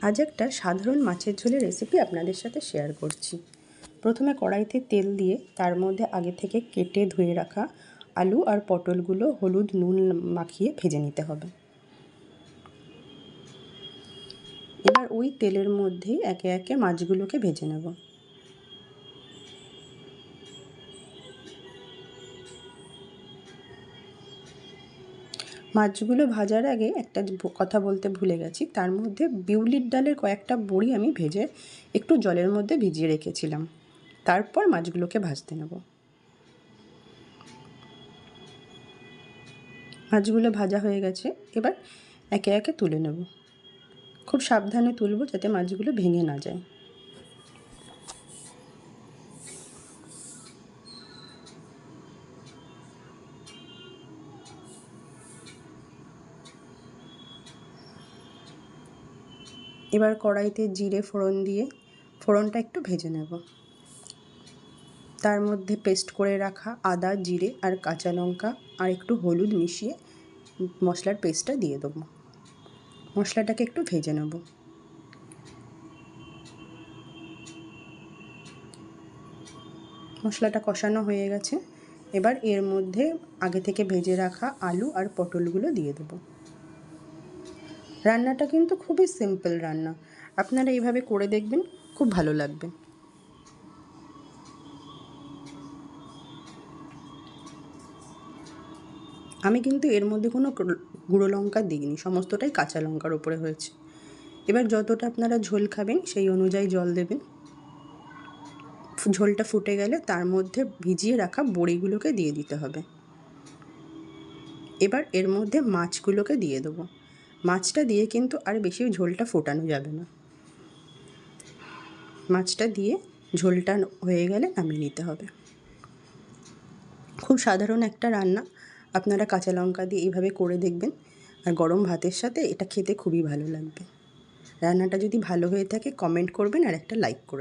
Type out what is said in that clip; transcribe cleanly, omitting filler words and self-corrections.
আজ একটা সাধারণ মাছের ঝোলের রেসিপি আপনাদের সাথে শেয়ার করছি। প্রথমে কড়াইতে তেল দিয়ে তার মধ্যে আগে থেকে কেটে ধুয়ে রাখা আলু আর পটলগুলো হলুদ নুন মাখিয়ে ভেজে নিতে হবে। এবার ওই তেলের মধ্যেই একে একে মাছগুলোকে ভেজে নেব। মাছগুলো ভাজার আগে একটা কথা বলতে ভুলে গেছি, তার মধ্যে বিউলির ডালের কয়েকটা বড়ি আমি ভেজে একটু জলের মধ্যে ভিজিয়ে রেখেছিলাম। তারপর মাছগুলোকে ভাজতে নেব। মাছগুলো ভাজা হয়ে গেছে, এবার একে একে তুলে নেব। খুব সাবধানে তুলব যাতে মাছগুলো ভেঙে না যায়। এবার কড়াইতে জিরে ফোড়ন দিয়ে ফোড়নটা একটু ভেজে নেব। তার মধ্যে পেস্ট করে রাখা আদা জিরে আর কাঁচা লঙ্কা আর একটু হলুদ মিশিয়ে মশলার পেস্টটা দিয়ে দেবো। মশলাটাকে একটু ভেজে নেব। মশলাটা কষানো হয়ে গেছে, এবার এর মধ্যে আগে থেকে ভেজে রাখা আলু আর পটলগুলো দিয়ে দেবো। রান্নাটা কিন্তু খুবই সিম্পল রান্না, আপনারা এইভাবে করে দেখবেন, খুব ভালো লাগবে। আমি কিন্তু এর মধ্যে কোনো গুঁড়ো লঙ্কা দিইনি, সমস্তটাই কাঁচা লঙ্কার উপরে হয়েছে। এবার যতটা আপনারা ঝোল খাবেন সেই অনুযায়ী জল দেবেন। ঝোলটা ফুটে গেলে তার মধ্যে ভিজিয়ে রাখা বড়িগুলোকে দিয়ে দিতে হবে। এবার এর মধ্যে মাছগুলোকে দিয়ে দেবো। মাছটা দিয়ে কিন্তু আর বেশি ঝোলটা ফোটানো যাবে না। মাছটা দিয়ে ঝোলটা হয়ে গেলে নামিয়ে নিতে হবে। খুব সাধারণ একটা রান্না, আপনারা কাঁচা লঙ্কা দিয়ে এইভাবে করে দেখবেন, আর গরম ভাতের সাথে এটা খেতে খুবই ভালো লাগবে। রান্নাটা যদি ভালো হয়ে থাকে কমেন্ট করবেন আর একটা লাইক করে